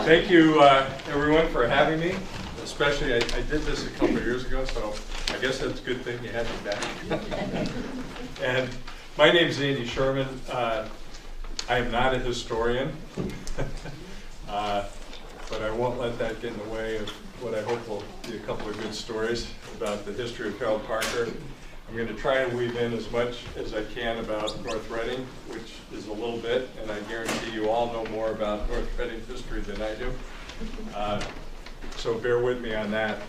Thank you, everyone, for having me. Especially, I did this a couple of years ago, so I guess that's a good thing you had me back. And my name is Andy Sherman. I am not a historian, but I won't let that get in the way of what I hope will be a couple of good stories about the history of Harold Parker. I'm going to try and weave in as much as I can about North Reading, which is a little bit, and I guarantee you all know more about North Reading history than I do. So bear with me on that.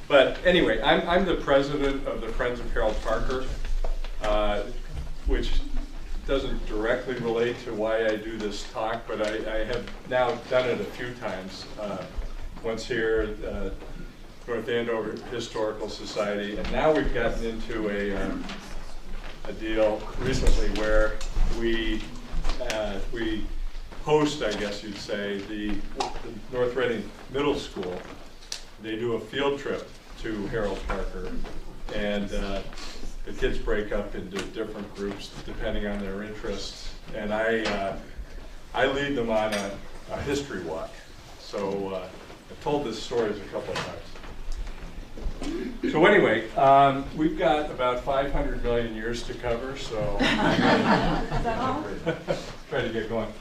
But anyway, I'm the president of the Friends of Harold Parker, which doesn't directly relate to why I do this talk, but I have now done it a few times. Once here at North Andover Historical Society, and now we've gotten into a deal recently where we host, I guess you'd say, the North Reading Middle School. They do a field trip to Harold Parker, and the kids break up into different groups depending on their interests, and I lead them on a history walk. So I've told this story a couple of times. So anyway, we've got about 500 million years to cover, so try to get going.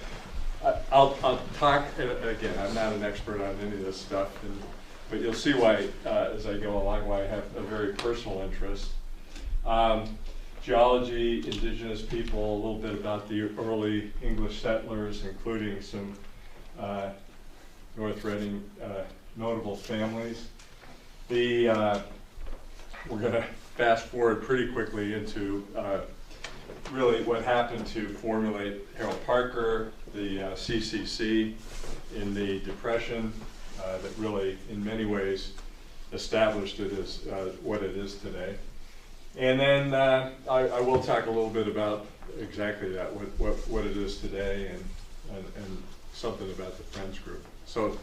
I'll talk, again, I'm not an expert on any of this stuff, but you'll see why, as I go along, why I have a very personal interest. Geology, indigenous people, a little bit about the early English settlers, including some North Reading notable families. We're going to fast forward pretty quickly into really what happened to formulate Harold Parker, the CCC in the Depression, that really, in many ways, established it as what it is today. And then I will talk a little bit about exactly that, what it is today, and something about the Friends group. So,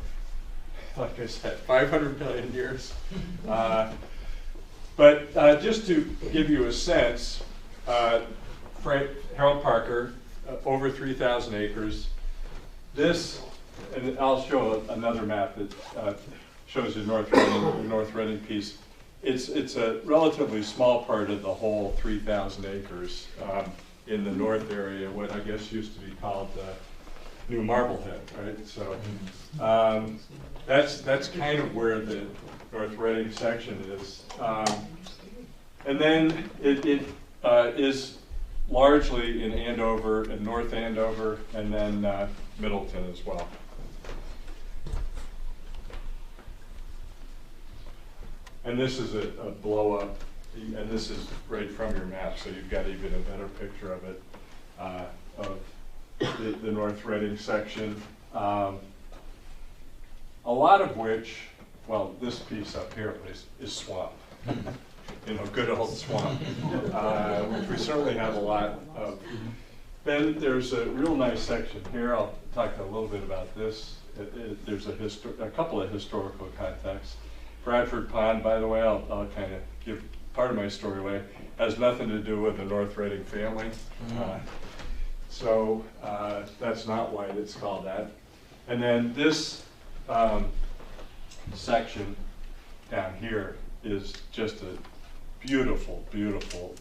like I said, 500 million years. But just to give you a sense, Harold Parker, over 3,000 acres. This, and I'll show another map that shows you the North Reading piece. It's a relatively small part of the whole 3,000 acres in the north area, what I guess used to be called New Marblehead, right? So that's kind of where the North Reading section is. And then it is largely in Andover and North Andover, and then Middleton as well. And this is a blow up, and this is right from your map, so you've got even a better picture of it, of the North Reading section. A lot of which, well, this piece up here is swamp. You know, good old swamp, which we certainly have a lot of. Then there's a real nice section here. I'll talk a little bit about this. There's a couple of historical contexts. Bradford Pond, by the way, I'll kind of give part of my story away, has nothing to do with the North Reading family. So that's not why it's called that. And then this section down here is just a beautiful, beautiful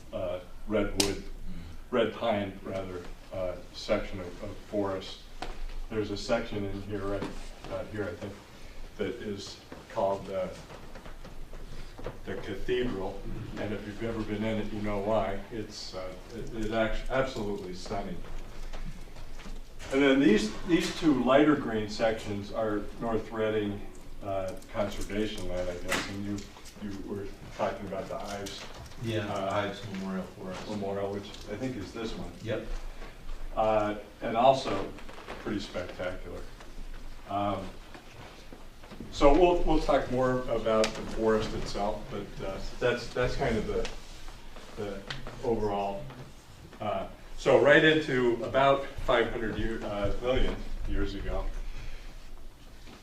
red pine section of forest. There's a section in here, right here, I think, that is called the Cathedral, and if you've ever been in it, you know why. It's absolutely stunning. And then these two lighter green sections are North Reading conservation land, I guess, and you were talking about the Ives. Yeah, Ives Memorial Forest. Memorial, which I think is this one. Yep. And also pretty spectacular. So we'll talk more about the forest itself, but that's kind of the overall. So right into about 500 million years ago,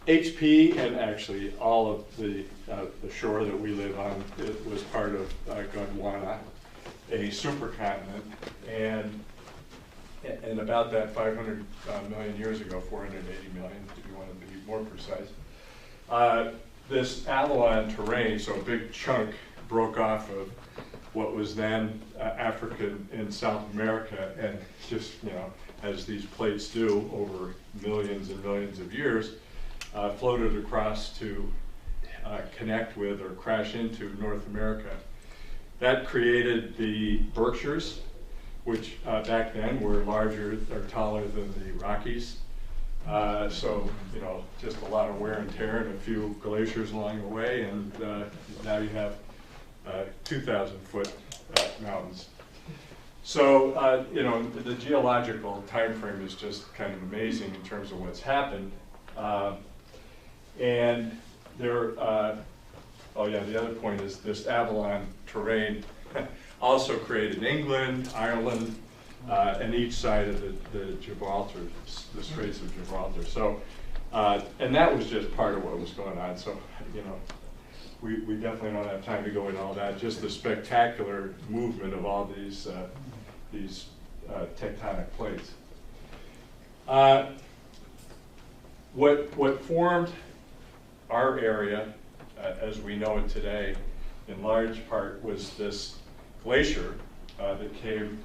HP and actually all of the shore that we live on, it was part of Gondwana, a supercontinent, and and about that 500 million years ago, 480 million, if you want to be more precise, this Avalon terrain, so a big chunk, broke off of what was then Africa and South America, and just, you know, as these plates do over millions and millions of years, floated across to connect with or crash into North America. That created the Berkshires, which back then were larger or taller than the Rockies. So, you know, just a lot of wear and tear and a few glaciers along the way, and now you have 2,000-foot mountains. So, you know, the geological time frame is just kind of amazing in terms of what's happened. And there, oh yeah, the other point is this Avalon terrain also created England, Ireland, and each side of the Gibraltar, the Straits of Gibraltar. So, and that was just part of what was going on. So, you know, we definitely don't have time to go into all that. Just the spectacular movement of all these tectonic plates. What formed our area as we know it today, in large part, was this glacier that came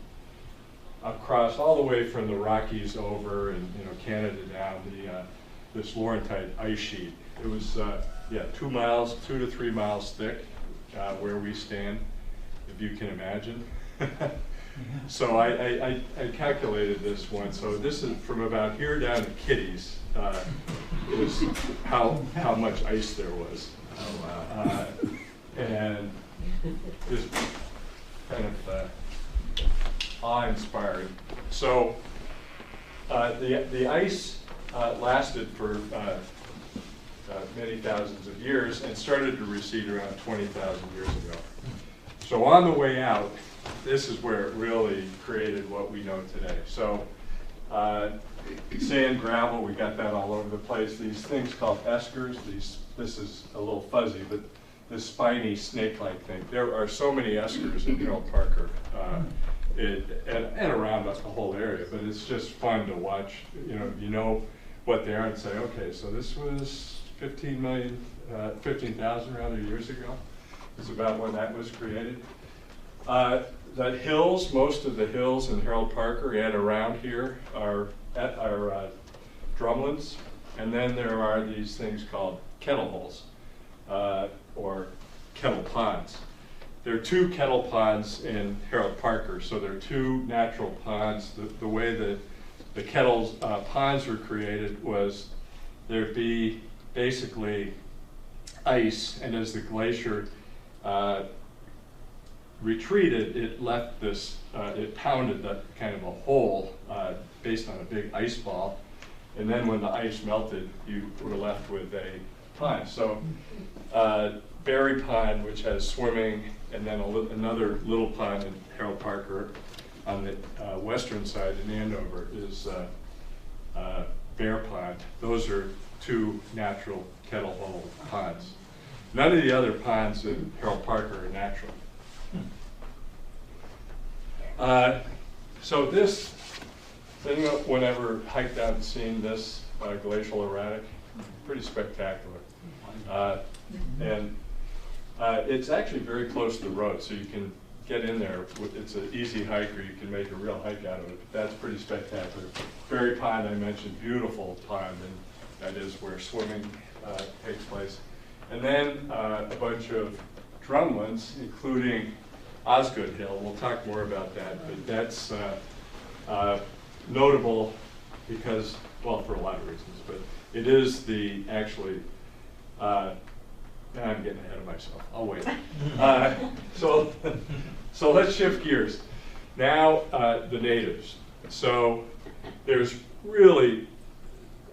across all the way from the Rockies over and, you know, Canada down, this Laurentide ice sheet. It was, yeah, 2 to 3 miles thick where we stand, if you can imagine. So I calculated this one. So this is from about here down to Kitty's, is how much ice there was. Oh, wow. And just kind of awe-inspiring. So the ice lasted for many thousands of years and started to recede around 20,000 years ago. So on the way out, this is where it really created what we know today. So sand, gravel, we got that all over the place. These things called eskers, this is a little fuzzy, but this spiny snake-like thing. There are so many eskers in Harold Parker and around us, the whole area, but it's just fun to watch. You know what they are and say, okay, so this was 15,000 rather years ago. Is about when that was created. The hills, most of the hills in Harold Parker and around here are drumlins, and then there are these things called kettle holes, or kettle ponds. There are 2 kettle ponds in Harold Parker, so there are 2 natural ponds. The way that the ponds were created was there'd be basically ice, and as the glacier retreated, it left this, it pounded that kind of a hole based on a big ice ball, and then when the ice melted, you were left with a pond. So Berry Pond, which has swimming, and then another little pond in Harold Parker on the western side in Andover is Bear Pond. Those are 2 natural kettle hole ponds. None of the other ponds in Harold Parker are natural. So this thing, whenever hiked out and seen this glacial erratic, pretty spectacular. And it's actually very close to the road, so you can get in there. It's an easy hike, or you can make a real hike out of it. But that's pretty spectacular. Berry Pond, I mentioned, beautiful pond, and that is where swimming takes place. And then a bunch of drumlins, including Osgood Hill. We'll talk more about that, but that's notable because, well, for a lot of reasons, but it is actually, I'm getting ahead of myself, I'll wait. So let's shift gears. Now, the natives. So there's really,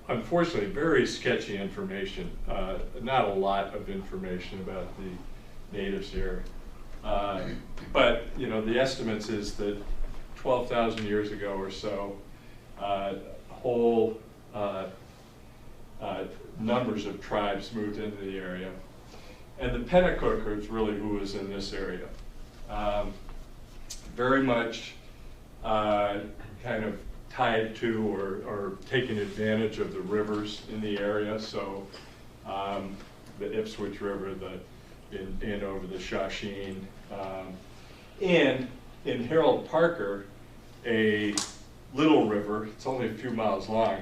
unfortunately, very sketchy information, not a lot of information about the natives here. But, you know, the estimates is that 12,000 years ago or so, whole numbers of tribes moved into the area. And the Pennacook is really who was in this area. Very much kind of tied to or taking advantage of the rivers in the area. So the Ipswich River, in Andover, the Shawsheen, and in Harold Parker, a little river, it's only a few miles long,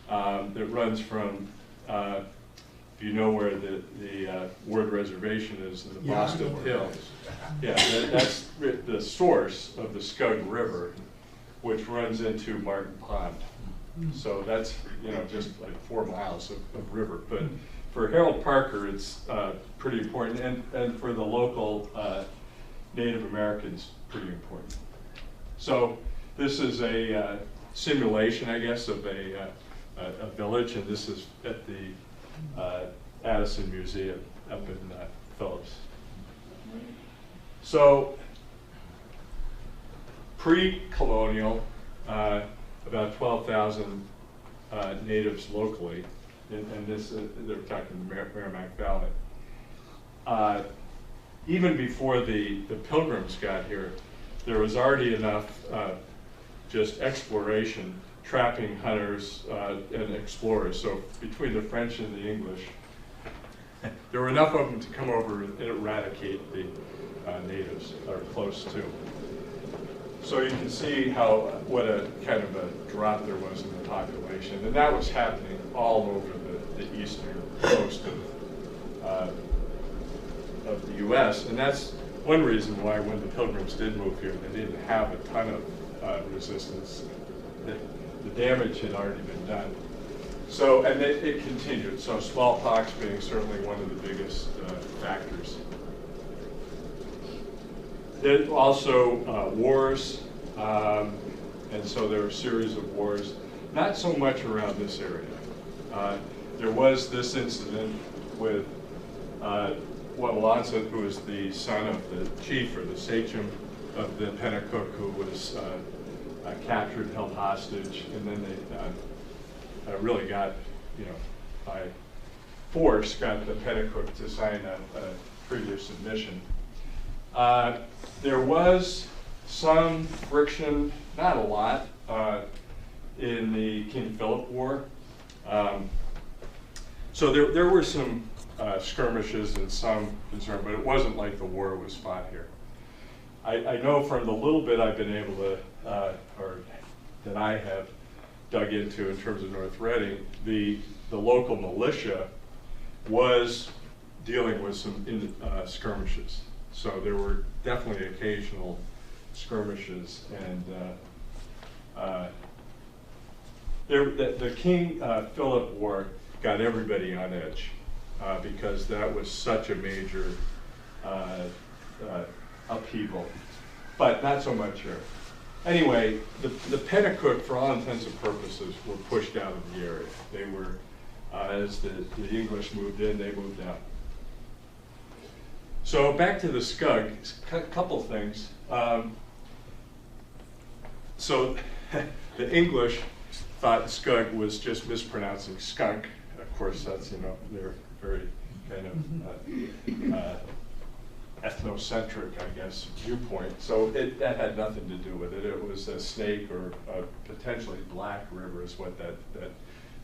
that runs from, if you know where the Ward Reservation is, in the Boston Hill. Yeah, that's the source of the Scug River, which runs into Martin Pond. So that's, just like 4 miles of river. But for Harold Parker, it's pretty important, and for the local Native Americans, pretty important. So this is a simulation, I guess, of a village, and this is at the Addison Museum up in Phillips. So pre-colonial, about 12,000 natives locally, and this they're talking the Merrimack Valley. Even before the Pilgrims got here, there was already enough just exploration, trapping hunters and explorers. So between the French and the English, there were enough of them to come over and eradicate the natives, or close to. So you can see what a kind of a drop there was in the population, and that was happening all over the eastern coast of the U.S. And that's one reason why when the Pilgrims did move here, they didn't have a ton of resistance. The damage had already been done. So, and it continued. So smallpox being certainly one of the biggest factors. There also wars, and so there were a series of wars, not so much around this area. There was this incident with Walalonsa, who was the son of the chief or the sachem of the Pennacook, who was captured, held hostage, and then they really got, by force, got the Pennacook to sign a previous submission. There was some friction, not a lot, in the King Philip War. So there were some skirmishes and some concern, but it wasn't like the war was fought here. I know from the little bit I've been able to, or that I have dug into in terms of North Reading, the local militia was dealing with some skirmishes. So there were definitely occasional skirmishes, and the King Philip War got everybody on edge because that was such a major upheaval, but not so much here. Anyway, the Pennacook, for all intents and purposes, were pushed out of the area. They were, as the English moved in, they moved out. So back to the Scug, a couple things. So the English thought Scug was just mispronouncing skunk. Of course, that's, they're very kind of ethnocentric, I guess, viewpoint. So that had nothing to do with it. It was a snake or a potentially black river is what that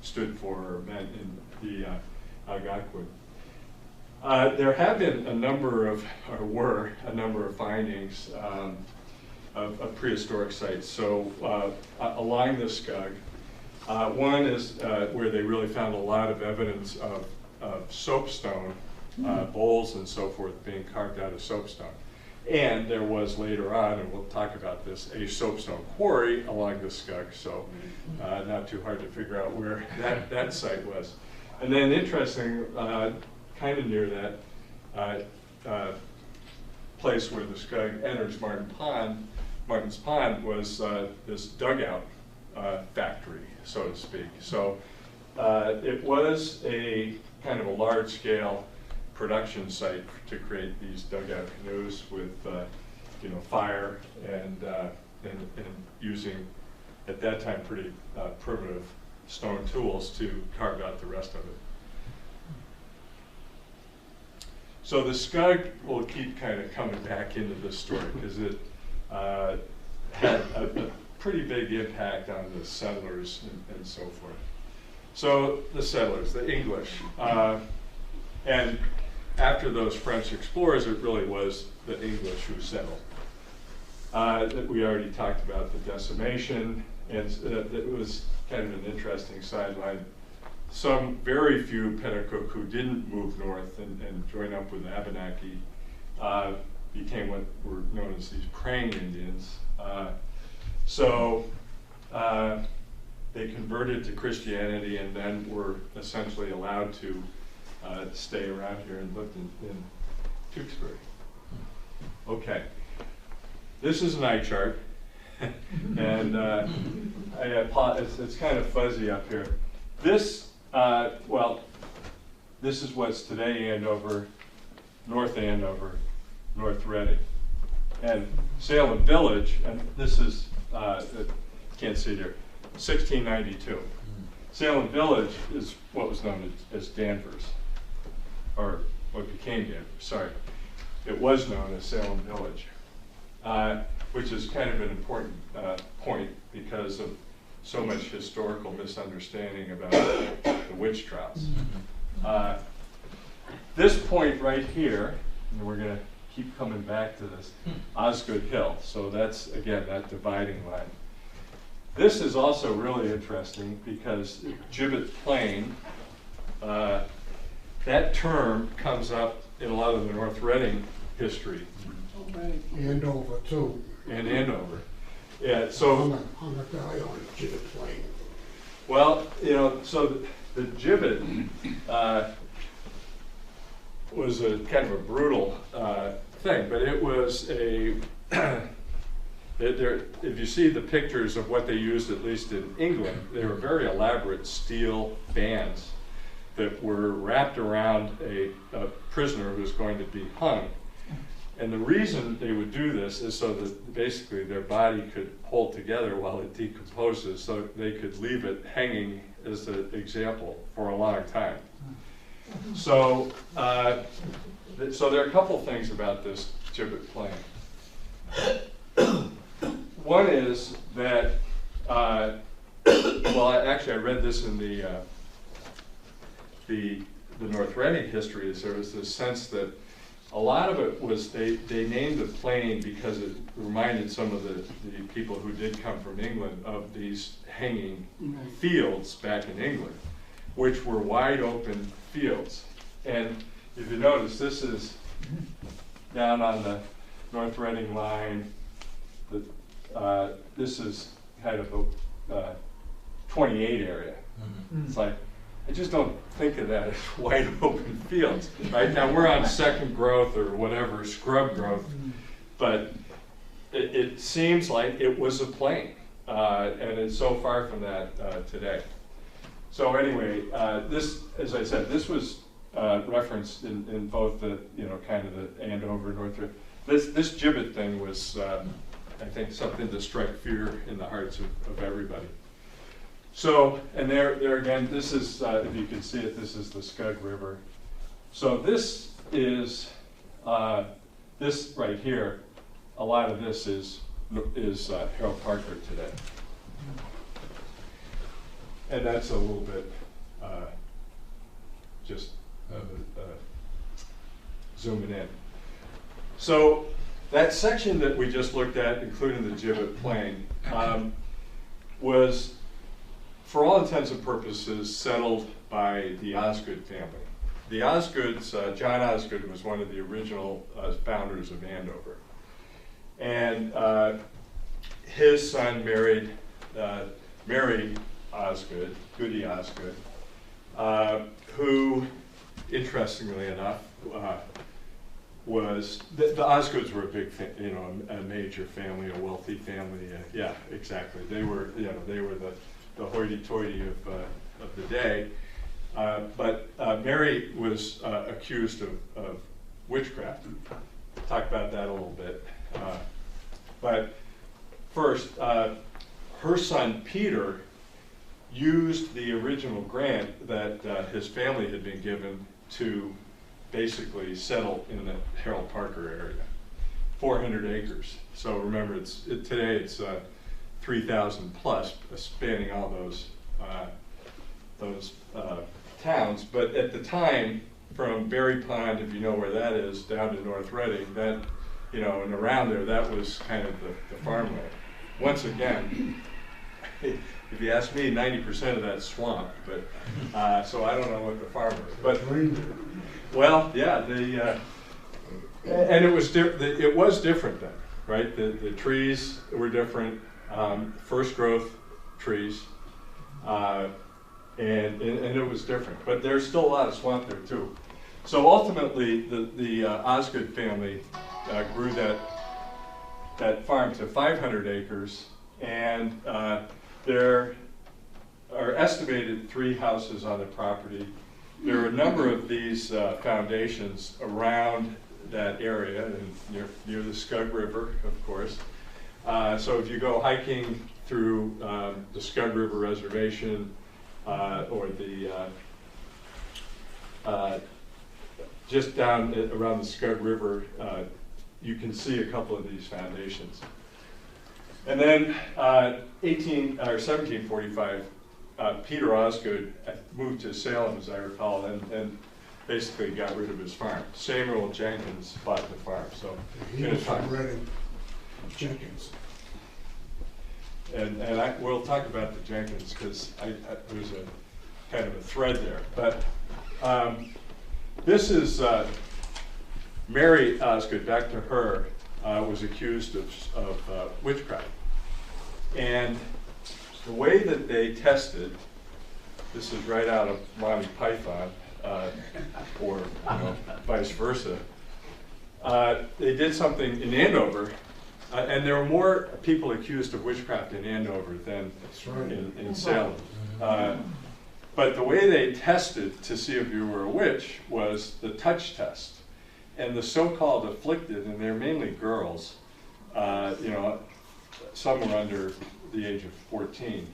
stood for or meant in the Algonquin. There have been a number of, or were a number of findings of prehistoric sites. So along the Scug, one is where they really found a lot of evidence of soapstone, bowls and so forth being carved out of soapstone. And there was later on, and we'll talk about this, a soapstone quarry along the Scug, so not too hard to figure out where that site was. And then interesting, kind of near that place where the Scug enters Martin's Pond was this dugout factory, so to speak. So it was a kind of a large-scale production site to create these dugout canoes with fire and using, at that time, pretty primitive stone tools to carve out the rest of it. So the Scug will keep kind of coming back into this story because it had pretty big impact on the settlers and so forth. So the settlers, the English, and after those French explorers, it really was the English who settled. We already talked about the decimation, and it was kind of an interesting sideline. Some very few Pennacook who didn't move north and join up with the Abenaki became what were known as these praying Indians. They converted to Christianity and then were essentially allowed to stay around here and lived in Tewksbury. Okay, this is an eye chart, and it's kind of fuzzy up here. This, this is what's today Andover, North Andover, North Reading. And Salem Village, and this is, can't see here, 1692. Salem Village is what was known as Danvers, or what became Danvers, sorry. It was known as Salem Village, which is kind of an important point because of so much historical misunderstanding about the witch trials. This point right here, and we're going to keep coming back to this, Osgood Hill. So that's, again, that dividing line. This is also really interesting because Gibbet Plain, that term comes up in a lot of the North Reading history. Andover too. And Andover. Yeah, so. Hung a guy on Gibbet Plain. Well, you know, so the gibbet was a kind of a brutal thing, but it was a, if you see the pictures of what they used, at least in England, they were very elaborate steel bands that were wrapped around a prisoner who was going to be hung. And the reason they would do this is so that basically their body could hold together while it decomposes, so they could leave it hanging as an example for a long time. So, so there are a couple things about this Gibbet Plain. One is that, well, actually I read this in the North Reading history, is there was this sense that a lot of it was they named the plain because it reminded some of the people who did come from England of these hanging fields back in England, which were wide open fields. And if you notice, this is down on the North Reading line. This is kind of a 28 area. It's like, I just don't think of that as wide open fields, right? Now we're on second growth or whatever, scrub growth, but it seems like it was a plain, and it's so far from that today. So anyway, this, as I said, this was referenced in both the, you know, kind of the Andover, North. This gibbet thing was, I think, something to strike fear in the hearts of everybody. So, and there again, this is, if you can see it, this is the Scug River. So this is, this right here, a lot of this is Harold Parker today. And that's a little bit, just zooming in. So that section that we just looked at, including the Gibbet Plain, was, for all intents and purposes, settled by the Osgood family. The Osgoods, John Osgood was one of the original founders of Andover. And his son married Mary Osgood, Goody Osgood, who, interestingly enough, was, the Osgoods were a big, you know, a major family, a wealthy family. Yeah, exactly. They were, you know, they were the hoity-toity of the day. But Mary was accused of witchcraft. Talk about that a little bit. But first, her son Peter used the original grant that his family had been given to basically settle in the Harold Parker area, 400 acres. So remember, today it's 3,000 plus, spanning all those towns. But at the time, from Berry Pond, if you know where that is, down to North Reading, that, you know, and around there, that was kind of the farmland. Once again, if you ask me, 90% of that's swamp, but so I don't know what the farm is. But well, yeah, and it was different then, right? The trees were different, first growth trees, and it was different. But there's still a lot of swamp there too. So ultimately, the Osgood family grew that farm to 500 acres, and there are estimated 3 houses on the property. There are a number of these foundations around that area, and near the Scug River, of course. So if you go hiking through the Scug River Reservation, or the just down around the Scug River, you can see a couple of these foundations. And then 1745, Peter Osgood moved to Salem, as I recall, and basically got rid of his farm. Samuel Jenkins bought the farm. So He was from Reading, Jenkins. And we'll talk about the Jenkins, because there's a kind of a thread there. But this is Mary Osgood. Back to her, was accused of witchcraft. And the way that they tested, this is right out of Monty Python, or vice versa. They did something in Andover, and there were more people accused of witchcraft in Andover than in Salem. But the way they tested to see if you were a witch was the touch test. And the so-called afflicted, and they're mainly girls, some were under the age of 14,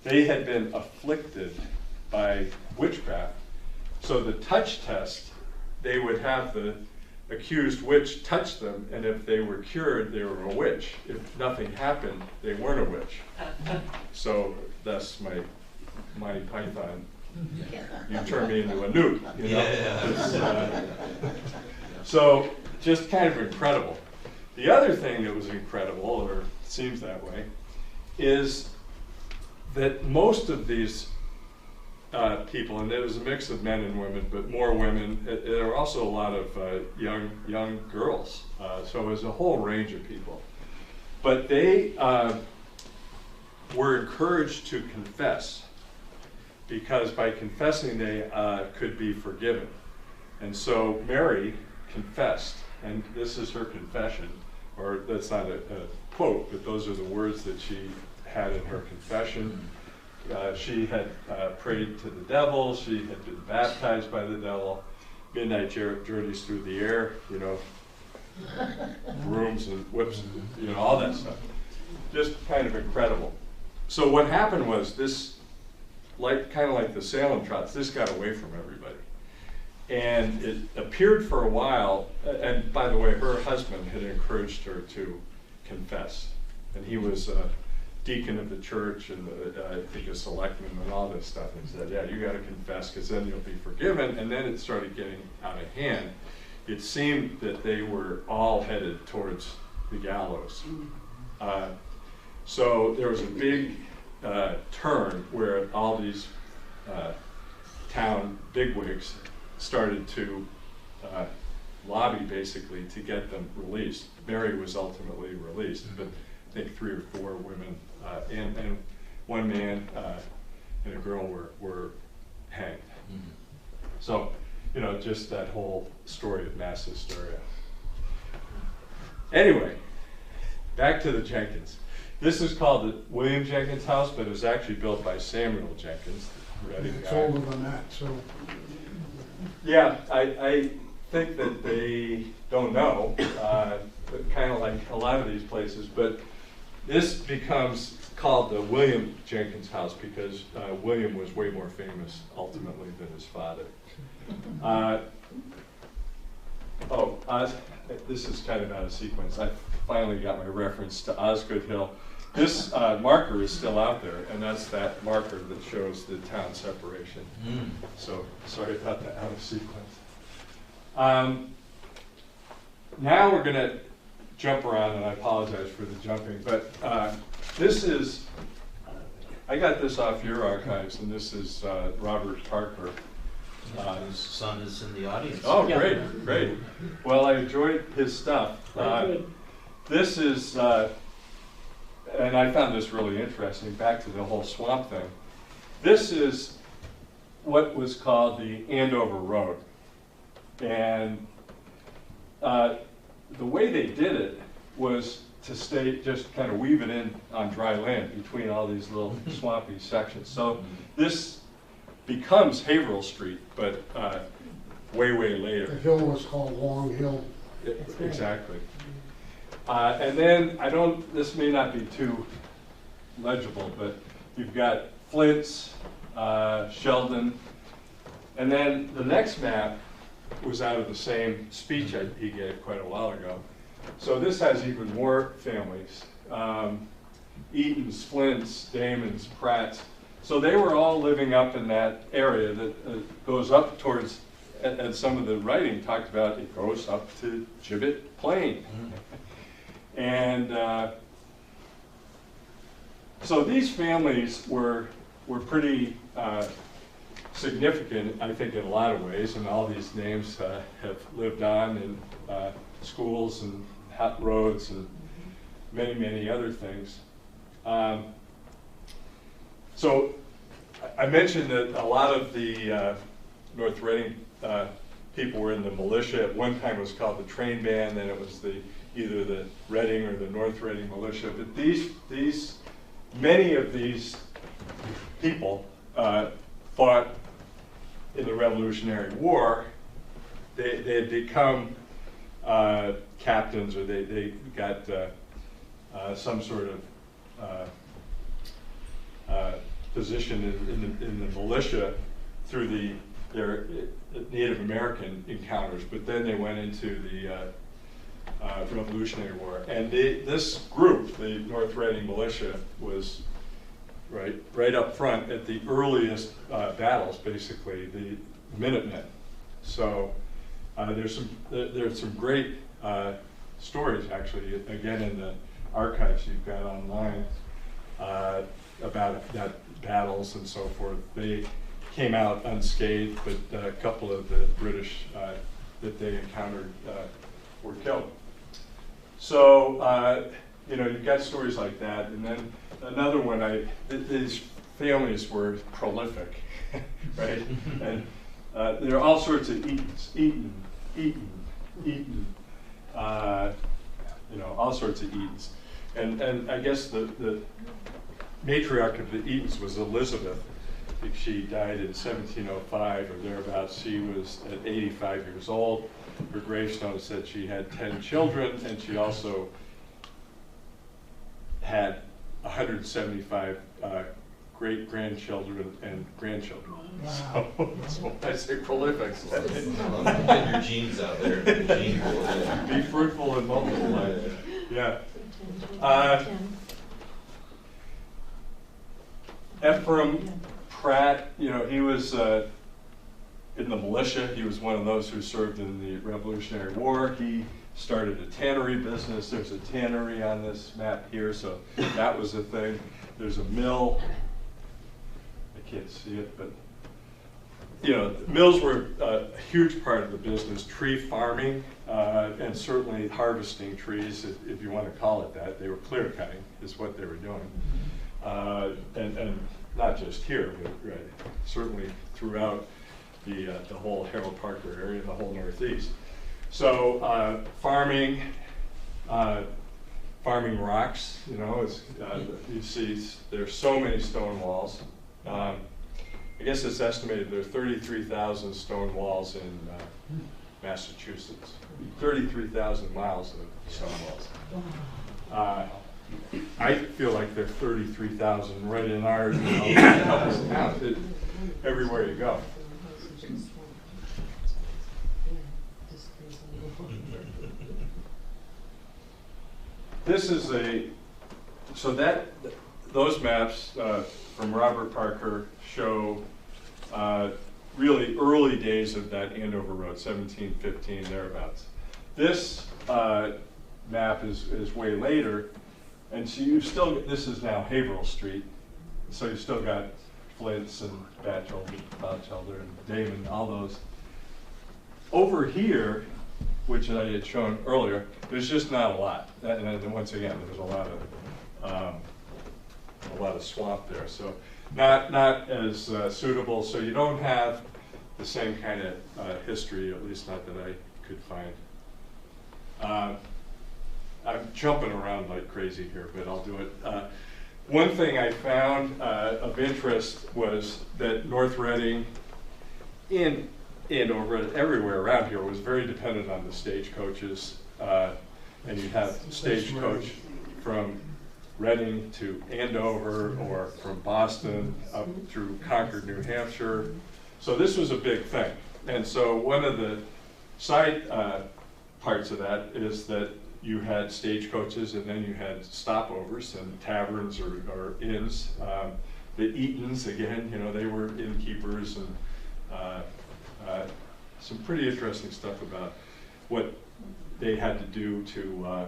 they had been afflicted by witchcraft. So the touch test, they would have the accused witch touch them, and if they were cured, they were a witch. If nothing happened, they weren't a witch. So that's my Monty Python. You turn me into a newt, you know? So just kind of incredible. The other thing that was incredible, or seems that way, is that most of these people, and it was a mix of men and women, but more women, there were also a lot of young girls. So it was a whole range of people. But they were encouraged to confess, because by confessing they could be forgiven. And so Mary confessed, and this is her confession, or that's not a quote, but those are the words that she had in her confession. She had prayed to the devil, she had been baptized by the devil, midnight journeys through the air, brooms and whips, and, all that stuff. Just kind of incredible. So what happened was this, kind of like the Salem trots, this got away from everybody. And it appeared for a while, and by the way, her husband had encouraged her to confess. And he was a deacon of the church, and I think a selectman and all this stuff, and said, yeah, you gotta confess, because then you'll be forgiven. And then it started getting out of hand. It seemed that they were all headed towards the gallows. So there was a big turn where all these town bigwigs started to lobby, basically, to get them released. Mary was ultimately released, but I think 3 or 4 women and one man and a girl were hanged. So, just that whole story of mass hysteria. Anyway, back to the Jenkins. This is called the William Jenkins house, but it was actually built by Samuel Jenkins, the Reading It's guy. older than that, so. Yeah, I think that they don't know, kind of like a lot of these places, but this becomes called the William Jenkins house because William was way more famous ultimately than his father. This is kind of out of sequence. I finally got my reference to Osgood Hill. this marker is still out there, and that's that marker that shows the town separation. So sorry about that out of sequence. Now we're going to jump around, and I apologize for the jumping, but this is, I got this off your archives, and this is Robert Parker. His son is in the audience. Oh, great, great. Well, I enjoyed his stuff. This is, and I found this really interesting, back to the whole swamp thing. This is what was called the Andover Road. And the way they did it was to stay, just kind of weave it in on dry land between all these little swampy sections. So this becomes Haverhill Street, but way, way The later. hill was called Long Hill. Exactly. And then, this may not be too legible, but you've got Flint's, Sheldon, and then the next map was out of the same speech he gave quite a while ago. So this has even more families. Eatons, Flints, Damons, Pratts. So they were all living up in that area that goes up towards, and some of the writing talked about it goes up to Gibbet Plain. And so these families were pretty significant, I think, in a lot of ways, and all these names have lived on in schools and hot roads and many, many other things. So I mentioned that a lot of the North Reading people were in the militia. At one time it was called the train band, then it was either the Reading or the North Reading militia. But many of these people fought in the Revolutionary War. They had become captains, or they got some sort of position in the militia through their Native American encounters, but then they went into the Revolutionary War. And this group, the North Reading Militia, was right up front at the earliest battles, basically, the Minutemen. So there's some great stories, actually, again, in the archives you've got online about that battles and so forth. They came out unscathed, but a couple of the British that they encountered were killed. So, you've got stories like that. And then another one, these families were prolific, right? And there are all sorts of Eaton, all sorts of Eatons. And I guess the matriarch of the Eatons was Elizabeth. I think she died in 1705 or thereabouts. She was at 85 years old. Her gravestone said she had 10 children, and she also had 175 great-grandchildren and grandchildren. Wow. So I say prolific. Get your genes out there. Be fruitful and multiply. Yeah. Ephraim Pratt, he was in the militia. He was one of those who served in the Revolutionary War. He started a tannery business. There's a tannery on this map here, so that was a thing. There's a mill. I can't see it, but mills were a huge part of the business. Tree farming, and certainly harvesting trees, if you want to call it that. They were clear cutting, is what they were doing. And not just here, but certainly throughout the whole Harold Parker area, the whole Northeast. So farming rocks, you see there's so many stone walls. I guess it's estimated there are 33,000 stone walls in Massachusetts. 33,000 miles of stone walls. I feel like there are 33,000 right in our house, everywhere you go. This is So those maps from Robert Parker show really early days of that Andover Road, 1715, thereabouts. This map is way later, and so you still, this is now Haverhill Street, so you still got Flint's and Batchelder and Damon, all those. Over here, which I had shown earlier, there's just not a lot. And then once again, there's a lot of swamp there, so not as suitable. So you don't have the same kind of history, at least not that I could find. I'm jumping around like crazy here, but I'll do it. One thing I found of interest was that North Reading and over everywhere around here was very dependent on the stagecoaches. And you have stagecoach from Reading to Andover, or from Boston up through Concord, New Hampshire. So this was a big thing. And so one of the side parts of that is that you had stagecoaches, and then you had stopovers and taverns or inns. The Eatons, again, you know, they were innkeepers, and some pretty interesting stuff about what they had to do to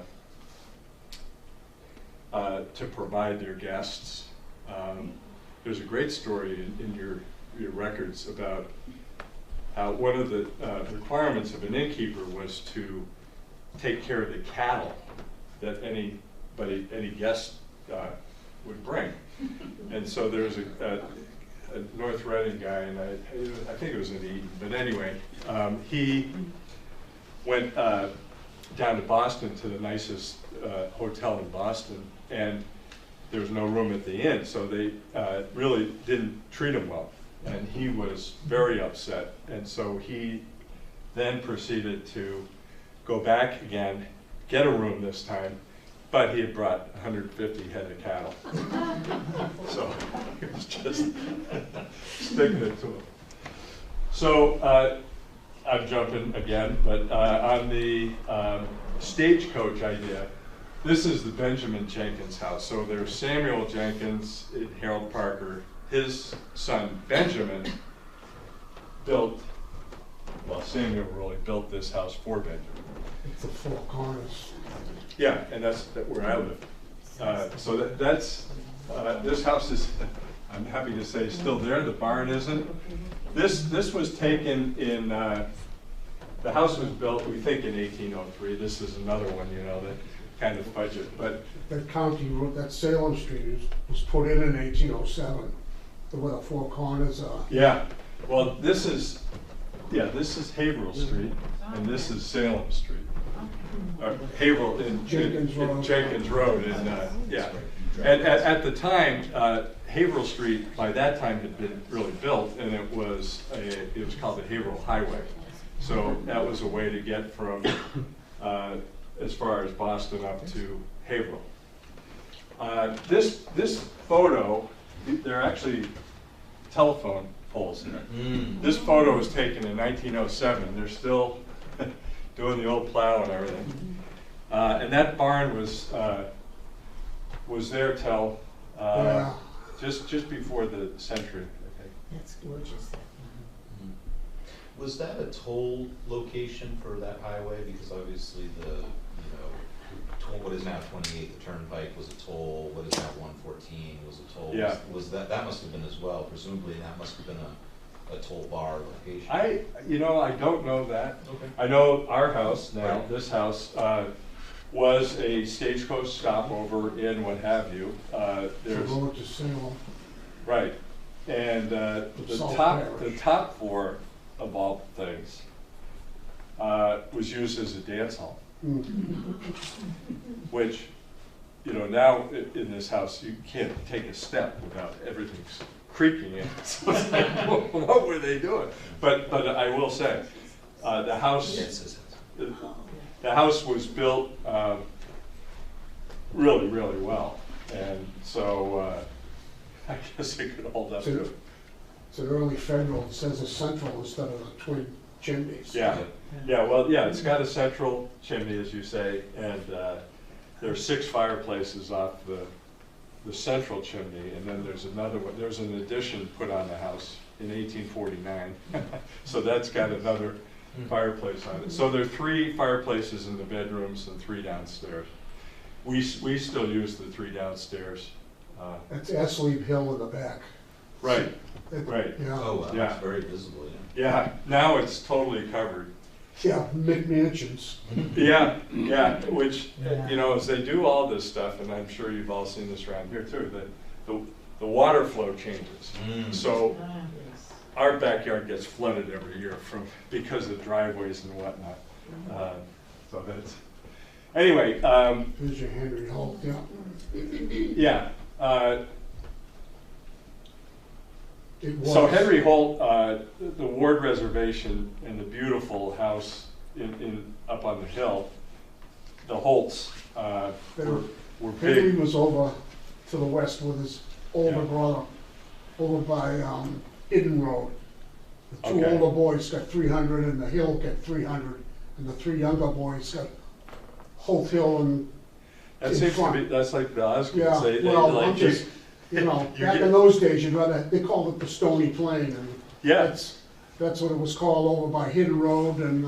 provide their guests. There's a great story in your records about how one of the requirements of an innkeeper was to take care of the cattle that any guest would bring. And so there's a North Reading guy, and I think it was in Eden, but anyway, he went down to Boston to the nicest hotel in Boston, and there was no room at the inn, so they really didn't treat him well, and he was very upset. And so he then proceeded to go back again, get a room this time, but he had brought 150 head of cattle. So he was just sticking it to him. So I'm jumping again, but on the stagecoach idea, this is the Benjamin Jenkins house. So there's Samuel Jenkins and Harold Parker. His son Benjamin built, well, Samuel really built this house for Benjamin. It's the Four Corners. Yeah, and that's where I live. So that's this house is, I'm happy to say, still there. The barn isn't. This was taken in. The house was built, we think, in 1803. This is another one, you know, that kind of budget. But That county road, that Salem Street was put in 1807, where the Four Corners are. yeah, well, this is Haverhill Street, and this is Salem Street. Haverhill in Jenkins Road. Jenkins Road, and yeah. And at the time, Haverhill Street by that time had been really built, and it was called the Haverhill Highway. So that was a way to get from as far as Boston up to Haverhill. This photo, there are actually telephone poles there. This photo was taken in 1907. They're still doing the old plow and everything. And that barn was there till just before the century, I think. That's gorgeous. Was that a toll location for that highway? Because obviously what is now 28, the Turnpike was a toll. What is now 114 was a toll. Yeah. Was that must have been as well? Presumably that must have been a toll bar location. I don't know that. Okay. I know our house now, Right. this house, was a stagecoach stopover in what have you. The There's road to Salem. right, and the Salt Parish. top floor of all things was used as a dance hall, which, you know, now in this house you can't take a step without everything's creaking in. So it's like, what were they doing? But I will say, the house was built really, really well, and so I guess it could hold up to it. It's an early federal, it says a central instead of the twin chimneys. Yeah, well, it's got a central chimney, as you say, and there are 6 fireplaces off the the central chimney, and then there's another one. There's an addition put on the house in 1849. So that's got another fireplace on it. So there are 3 fireplaces in the bedrooms and 3 downstairs. We still use the 3 downstairs. That's Asleep Hill in the back. Right, It- right. Yeah, Oh, wow, Yeah. it's very visible, yeah. Yeah, now it's totally covered. yeah, McMansions. Yeah, yeah, which, you know, as they do all this stuff, and I'm sure you've all seen this around here too, that the water flow changes. So our backyard gets flooded every year because of driveways and whatnot. So that's, anyway, Here's your Henry Holt, yeah. yeah. It was. So Henry Holt, the Ward Reservation and the beautiful house up on the hill, the Holts were Henry big. was over to the west with his older Yeah. brother, over by Hidden Road. The 2 Okay. older boys got 300 and the Hill got 300, and the 3 younger boys got Holt Hill and, That in seems to front. be, that's like the Oscars. yeah, They well, like I'm just, you know, you back get- in those days, they called it the Stony Plain, and Yeah, that's what it was called over by Hidden Road and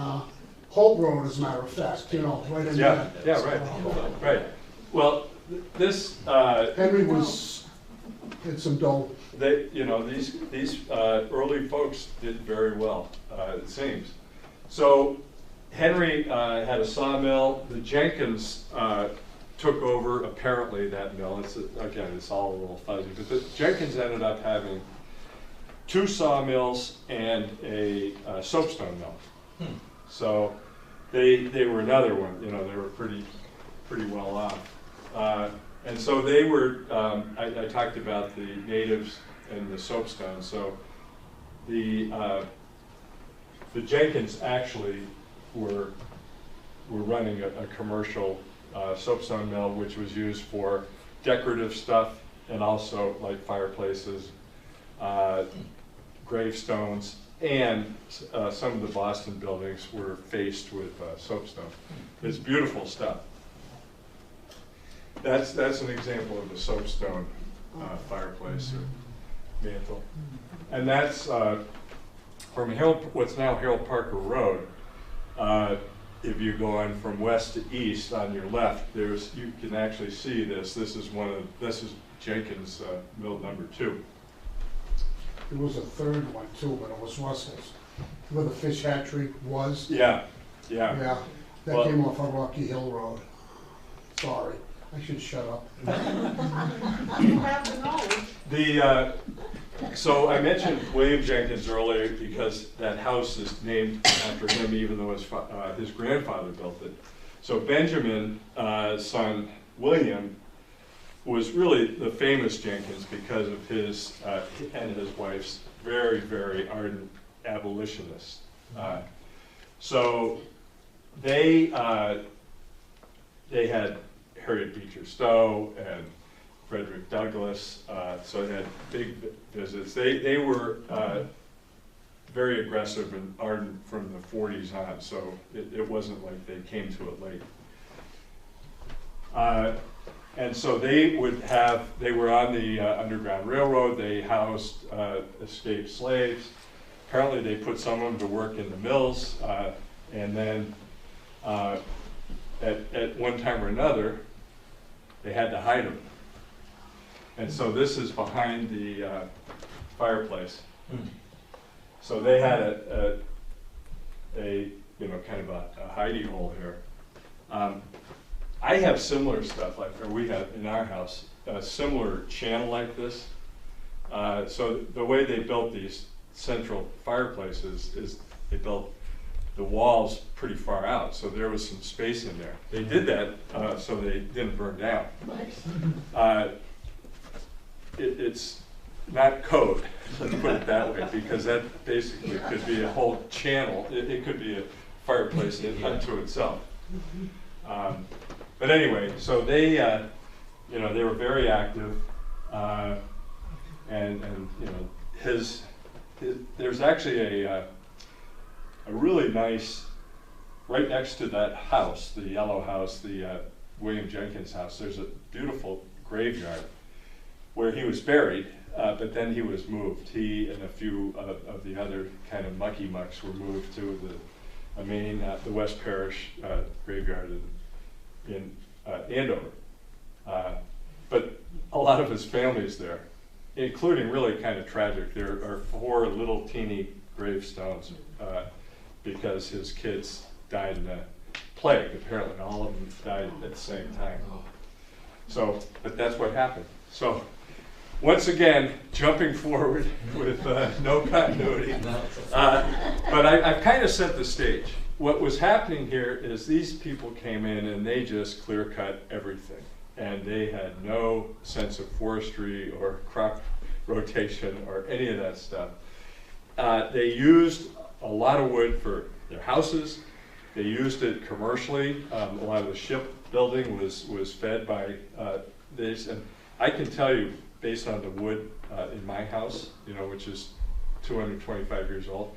Holt Road, as a matter of fact, you know, right in yeah, there. yeah, right, right. Well, this, Henry had some dough. you know, these early folks did very well, it seems. So Henry had a sawmill. The Jenkins took over apparently that mill. Again, it's all a little fuzzy, but the Jenkins ended up having 2 sawmills and a soapstone mill. So they were another one. You know, they were pretty well off. And so they were. I talked about the natives and the soapstone. So the Jenkins actually were running a commercial soapstone mill, which was used for decorative stuff and also like fireplaces, gravestones, and some of the Boston buildings were faced with soapstone. It's beautiful stuff. That's an example of a soapstone fireplace or mantle. And that's from what's now Harold Parker Road. If you go on from west to east on your left, you can actually see this. This is Jenkins mill number 2. There was a 3rd one too, but it was Russell's, where the fish hatchery was. Yeah. Yeah, that Well- came off of Rocky Hill Road. Sorry, I should shut up. You have the knowledge. So I mentioned William Jenkins earlier because that house is named after him, even though his grandfather built it. So Benjamin's son William was really the famous Jenkins because of his and his wife's very, very ardent abolitionists. So they had Harriet Beecher Stowe and Frederick Douglass, so they had big visits. They were very aggressive and ardent from the 40s on, so it wasn't like they came to it late. And so they were on the Underground Railroad. They housed escaped slaves. Apparently they put some of them to work in the mills, and then at one time or another, they had to hide them. And so this is behind the fireplace. So they had a kind of a hidey hole here. I have similar stuff we have in our house, a similar channel like this. So the way they built these central fireplaces is they built the walls pretty far out, so there was some space in there. They did that so they didn't burn down. It's not code, let's put it that way, because that basically could be a whole channel. It could be a fireplace unto itself. But anyway, so they were very active, and there's actually a really nice, right next to that house, the yellow house, the William Jenkins house, there's a beautiful graveyard. where he was buried, but then he was moved. He and a few of the other kind of mucky mucks were moved to the West Parish graveyard in Andover. But a lot of his family's there, including really kind of tragic. There are 4 little teeny gravestones because his kids died in a plague. Apparently, all of them died at the same time. So, but that's what happened. So, once again, jumping forward with no continuity. But I've kind of set the stage. What was happening here is these people came in and they just clear-cut everything. And they had no sense of forestry or crop rotation or any of that stuff. They used a lot of wood for their houses. They used it commercially. A lot of the shipbuilding was fed by this. And I can tell you, based on the wood in my house, which is 225 years old,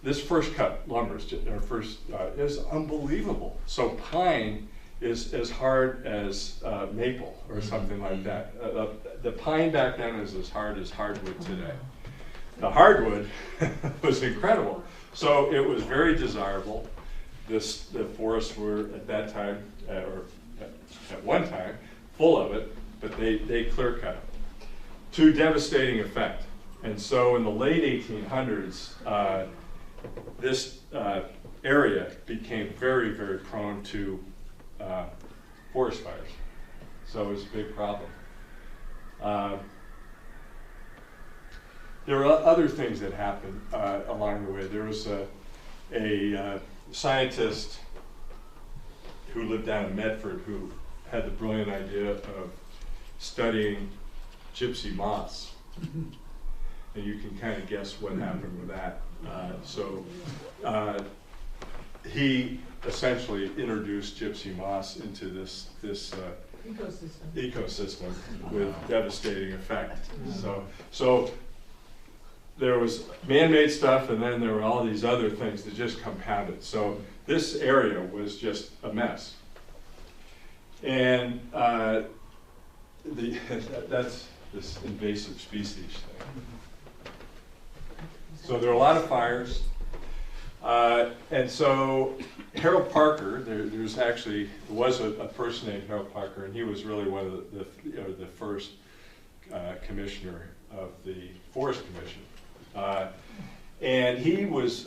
this first cut lumber is unbelievable. So pine is as hard as maple or something like that. The pine back then is as hard as hardwood today. The hardwood was incredible. So it was very desirable. The forests were at that time, or at one time, full of it, but they clear cut it to devastating effect. And so in the late 1800s, this area became very, very prone to forest fires. So it was a big problem. There are other things that happened along the way. There was a scientist who lived down in Medford who had the brilliant idea of studying gypsy moths. And you can kind of guess what happened with that. He essentially introduced gypsy moths into this ecosystem with devastating effect. So there was man-made stuff, and then there were all these other things that just compounded. So this area was just a mess. And that's this invasive species thing. So there are a lot of fires. And so Harold Parker, there was a person named Harold Parker, and he was really one of the first commissioner of the Forest Commission. And he was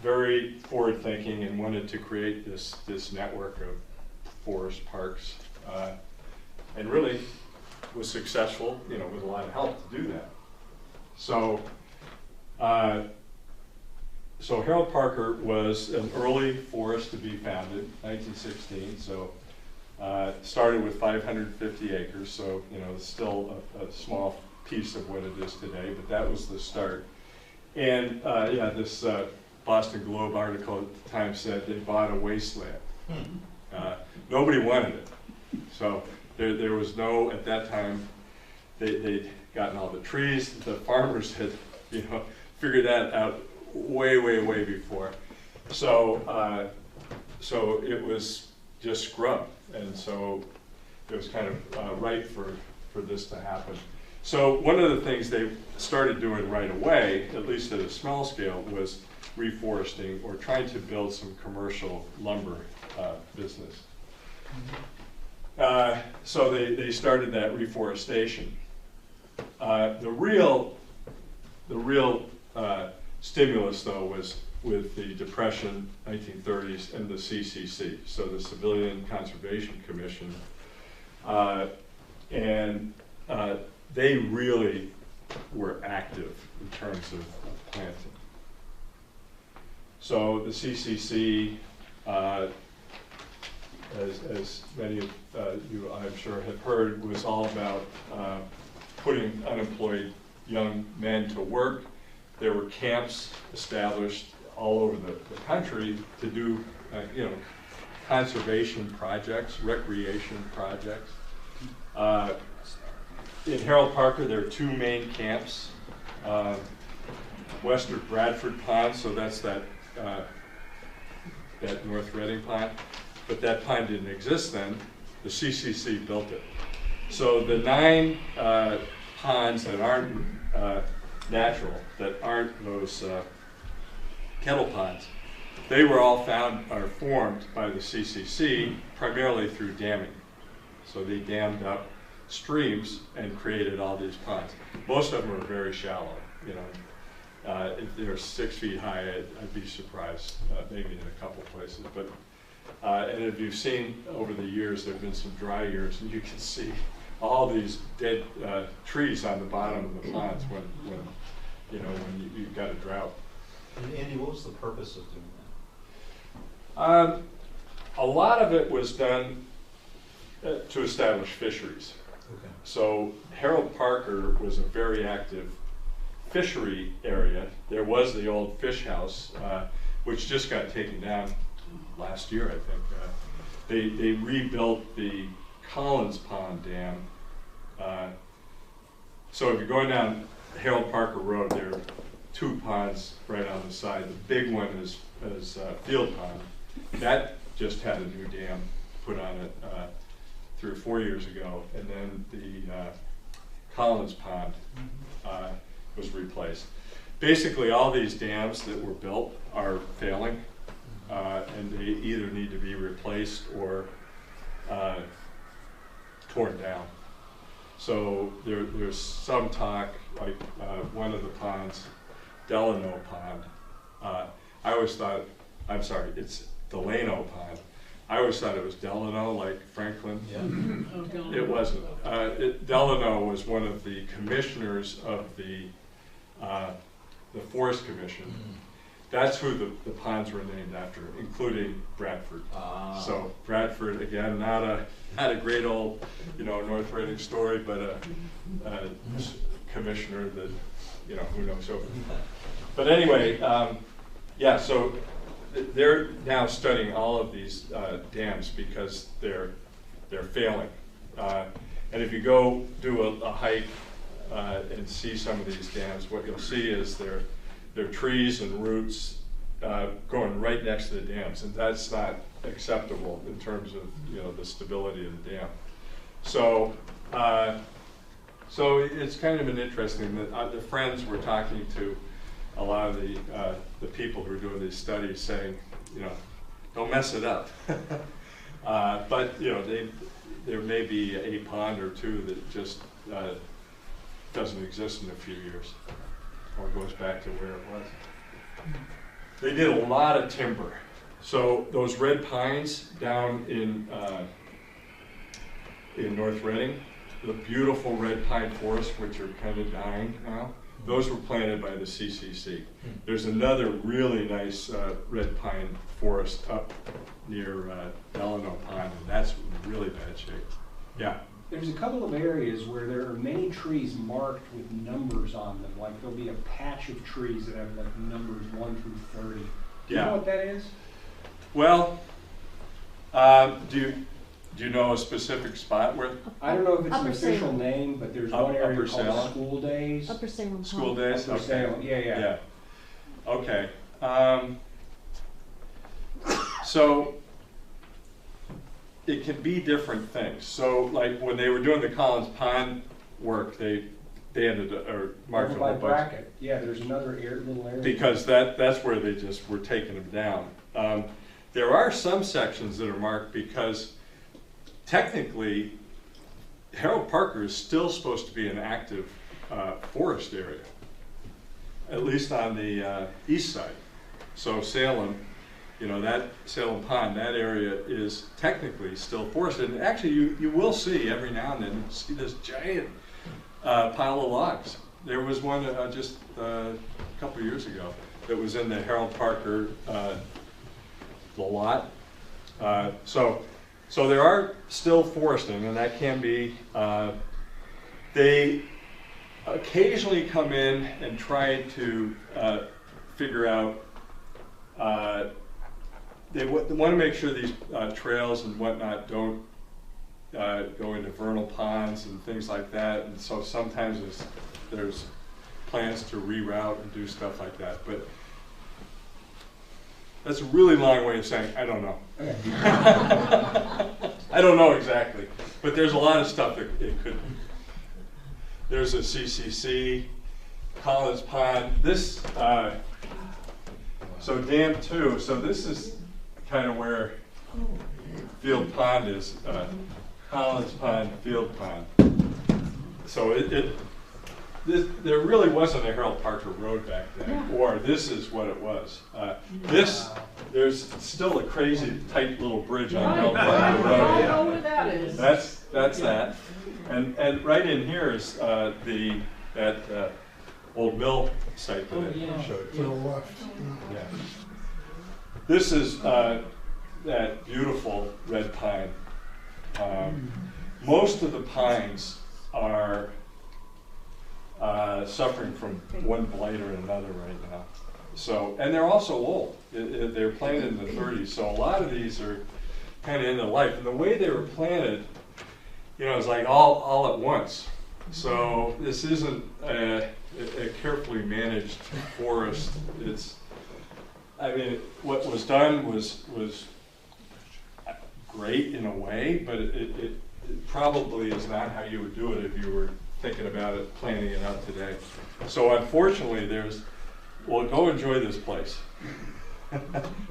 very forward-thinking and wanted to create this network of forest parks, and really was successful, with a lot of help to do that. So Harold Parker was an early forest to be founded, 1916. So started with 550 acres. So it's still a small piece of what it is today, but that was the start. And this Boston Globe article at the time said they bought a wasteland. Nobody wanted it. So there was no, at that time, they'd gotten all the trees. The farmers had, figured that out way, way, way before. So it was just scrub, and so it was kind of right for this to happen. So one of the things they started doing right away, at least at a small scale, was reforesting or trying to build some commercial lumber business. So they started that reforestation. The real stimulus, though, was with the Depression, 1930s, and the CCC, so the Civilian Conservation Commission, and they really were active in terms of planting. So the CCC, as many of you, I'm sure, have heard, was all about putting unemployed young men to work. There were camps established all over the country to do, conservation projects, recreation projects. In Harold Parker, there are 2 main camps. West of Bradford Pond, so that's that North Reading Pond. But that pond didn't exist then. The CCC built it. So the 9 ponds that aren't natural, that aren't those kettle ponds, they were all found or formed by the CCC primarily through damming. So they dammed up streams and created all these ponds. Most of them are very shallow. You know, if they're 6 feet high, I'd be surprised, maybe in a couple places. But and if you've seen over the years, there've been some dry years, and you can see all these dead trees on the bottom of the ponds when you know, when you've got a drought. And Andy, what was the purpose of doing A lot of it was done to establish fisheries. that? Okay. So Harold Parker was a very active fishery area. There was the old fish house, which just got taken down last year, I think. They rebuilt the Collins Pond Dam. So if you're going down Harold Parker Road, there are 2 ponds right on the side. The big one is Field Pond. That just had a new dam put on it 3 or 4 years ago, and then the Collins Pond was replaced. Basically, all these dams that were built are failing, and they either need to be replaced or torn down. So there's some talk, like one of the ponds, Delano Pond. I always thought, I'm sorry, it's Delano Pond. I always thought it was Delano, like Franklin. Yeah. It wasn't. Delano was one of the commissioners of the Forest Commission. That's who the ponds were named after, including Bradford. So Bradford, again, not a great old, you know, North Reading story, but a commissioner that, you know, who knows who. But anyway, yeah, so they're now studying all of these dams because they're failing. And if you go do a hike and see some of these dams, what you'll see is there are trees and roots going right next to the dams, and that's not acceptable in terms of, you know, the stability of the dam. So, so it's kind of an interesting that the friends were talking to a lot of the people who are doing these studies, saying, you know, don't mess it up. But you know, there may be a pond or 2 that just doesn't exist in a few years, or goes back to where it was. They did a lot of timber. So those red pines down in North Reading, the beautiful red pine forests, which are kind of dying now, those were planted by the CCC. There's another really nice red pine forest up near Delano Pond, and that's in really bad shape. Yeah. There's a couple of areas where there are many trees marked with numbers on them. Like there'll be a patch of trees that have like numbers 1 through 30. Do you know what that is? Well, do you know a specific spot where? I don't know if it's an Upper official Salem. name, but there's one area Upper called Salem? School Days. Upper Salem. School days? Upper Salem, yeah. Yeah. Okay. So it can be different things. So like when they were doing the Collins Pond work, they ended or marked Over a by whole bunch. Brackett. Yeah, there's another little area. Because that's where they just were taking them down. There are some sections that are marked because technically Harold Parker is still supposed to be an active forest area, at least on the east side. So Salem, you know, that Salem Pond, that area is technically still forested. And actually you will see every now and then, you see this giant pile of logs. There was one just a couple of years ago that was in the Harold Parker the lot. So there are still foresting, and that can be, they occasionally come in and try to figure out, they want to make sure these trails and whatnot don't go into vernal ponds and things like that, and so sometimes there's plans to reroute and do stuff like that. But that's a really long way of saying I don't know. Okay. I don't know exactly. But there's a lot of stuff that it could be. There's a CCC, Collins Pond. This, so Dam 2, so this is kind of where Field Pond is, Collins Pond, Field Pond. So there really wasn't a Harold Parker Road back then, or this is what it was. There's still a crazy tight little bridge on Harold Parker Road. I know where that is. That's that. And right in here is that old mill site that I showed To the you. left. Yeah. This is that beautiful red pine. Most of the pines are suffering from one blight or another right now. So, and they're also old. They're planted in the 30s, so a lot of these are kind of end of life. And the way they were planted, you know, it's like all at once. So this isn't a carefully managed forest. I mean, what was done was great in a way, but it probably is not how you would do it if you were thinking about it, planning it out today. So unfortunately, well, go enjoy this place,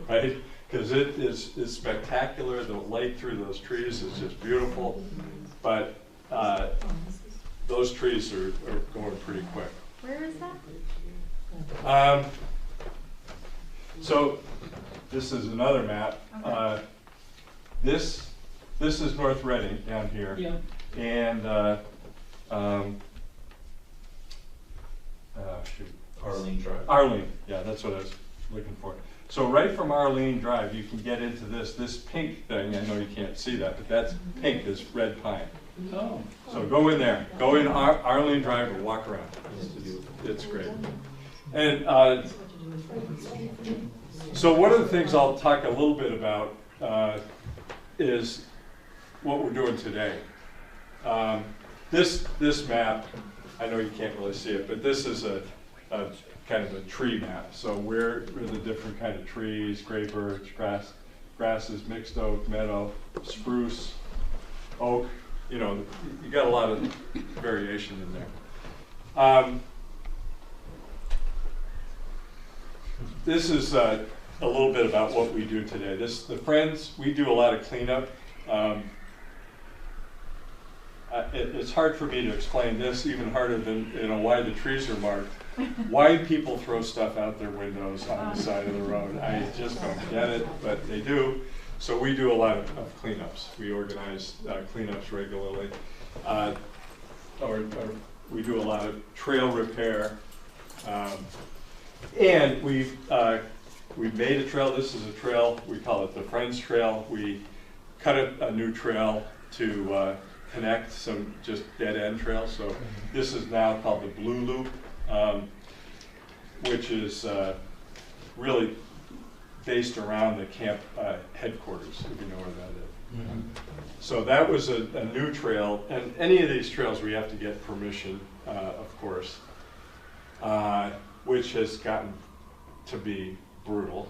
right? Because it's spectacular. The light through those trees is just beautiful, but those trees are going pretty quick. Where is that? So this is another map. Okay. This is North Reading down here, and shoot. Arlene Drive. Arlene, yeah, that's what I was looking for. So right from Arlene Drive, you can get into this pink thing. I know you can't see that, but that's pink, this red pine. Oh. So go in there, go in Arlene Drive and walk around. It's great. And so one of the things I'll talk a little bit about is what we're doing today. This map, I know you can't really see it, but this is a kind of a tree map. So where are the different kind of trees, gray birch, grasses, mixed oak, meadow, spruce, oak. You know, you got a lot of variation in there. This is a little bit about what we do today. The Friends, we do a lot of cleanup. It's hard for me to explain this, even harder than why the trees are marked. Why people throw stuff out their windows on the side of the road. I just don't get it, but they do. So we do a lot of cleanups. We organize cleanups regularly. Or we do a lot of trail repair. And we've made a trail. This is a trail. We call it the Friends Trail. We cut a new trail to connect some just dead-end trails. So this is now called the Blue Loop, which is really based around the camp headquarters, if you know where that is. Mm-hmm. So that was a new trail, and any of these trails we have to get permission, of course, which has gotten to be brutal.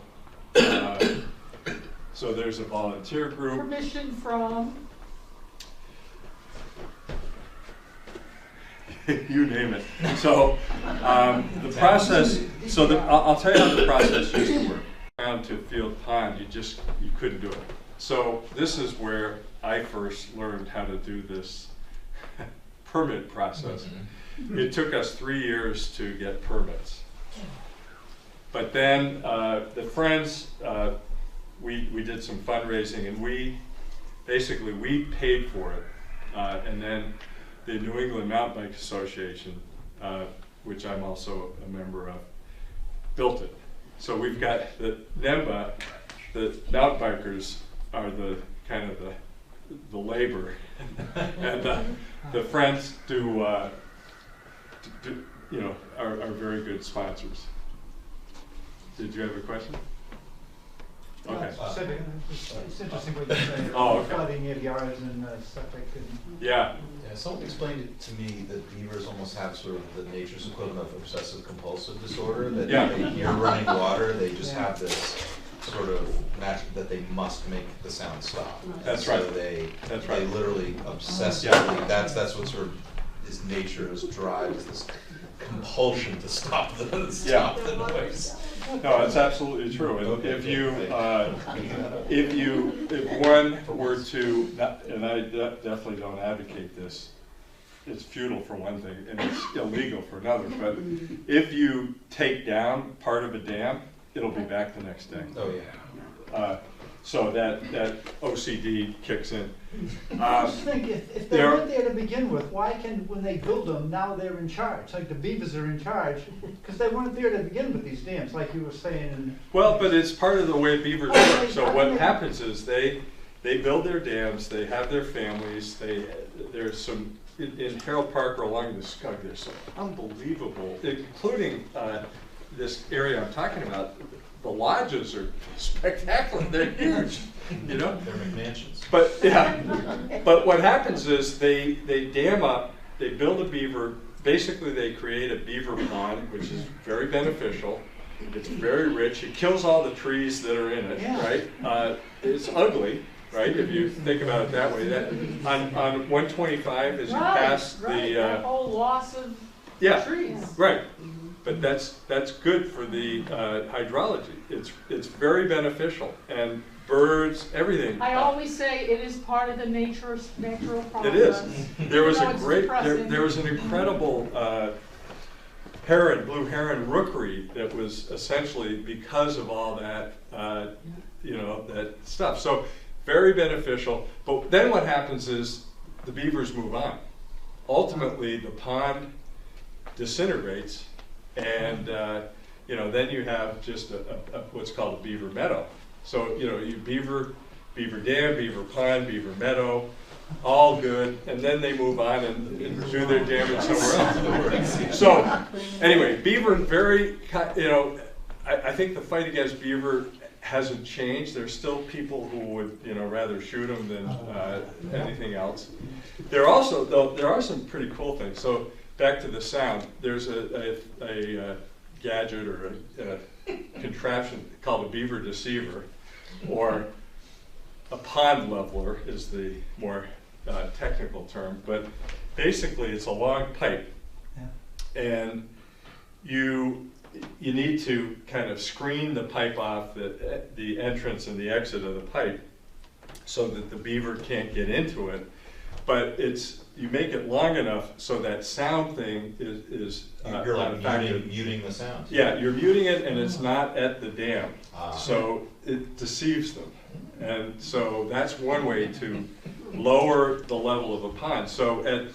So there's a volunteer group. Permission from? You name it. So the process, I'll tell you how the process used to work. Down to Field Pond, you couldn't do it. So this is where I first learned how to do this permit process. Mm-hmm. It took us 3 years to get permits. But then the Friends, we did some fundraising, and we paid for it. And then the New England Mountain Bike Association, which I'm also a member of, built it. So we've got the NEMBA, the mountain bikers are the kind of the labor, and the Friends are very good sponsors. Did you have a question? Okay. It's interesting what you say. Oh, okay. Flooding near the roads and septic and. Yeah. Yeah, someone explained it to me that beavers almost have sort of the nature's equivalent of obsessive compulsive disorder, that Yeah. they hear running water, they just have this sort of that they must make the sound stop. That's So right. they That's right. literally obsessively. Yeah. That's what sort of is nature's drive, is this compulsion to stop the noise. No, it's absolutely true. And Okay, if you, thank if one were to, and I definitely don't advocate this, it's futile for one thing, and it's illegal for another, but if you take down part of a dam, it'll be back the next day. Oh, yeah. So that OCD kicks in. I just think if they there- weren't there to begin with, why can, when they build them, now they're in charge? Like the beavers are in charge, because they weren't there to begin with these dams, like you were saying. And Well, but it's part of the way beavers work. So what happens is they build their dams, they have their families, there's some, in Harold Parker along the Scug, there's some unbelievable, including this area I'm talking about, the lodges are spectacular, they're huge, you know? They're McMansions. But, yeah, but what happens is they dam up, they build a beaver, basically they create a beaver pond, which is very beneficial. It's very rich, it kills all the trees that are in it, Yeah. right? It's ugly, right, if you think about it that way. That, on 125, as you pass the, That whole loss of yeah, trees. right. But that's good for the hydrology. It's very beneficial, and birds, everything. I always say it is part of the natural process. It is. There was Even a though it's great, depressing. there was an incredible heron, blue heron rookery that was essentially because of all that, you know, that stuff. So very beneficial. But then what happens is the beavers move on. Ultimately, the pond disintegrates, and you know, then you have just what's called a beaver meadow. So you know, you beaver dam, beaver pond, beaver meadow, all good, and then they move on and do their damage somewhere else. So anyway, beaver very, you know, I think the fight against beaver hasn't changed. There's still people who would, you know, rather shoot them than anything else. There also, though, there are some pretty cool things. So back to the sound, there's a gadget or a contraption called a beaver deceiver, or a pond leveler is the more technical term, but basically it's a long pipe, and you need to kind of screen the pipe off, the entrance and the exit of the pipe, so that the beaver can't get into it. But you make it long enough so that sound thing is You're not like affected. muting the sound. Yeah, you're muting it, and it's not at the dam, Ah. so it deceives them. And so that's one way to lower the level of a pond. So at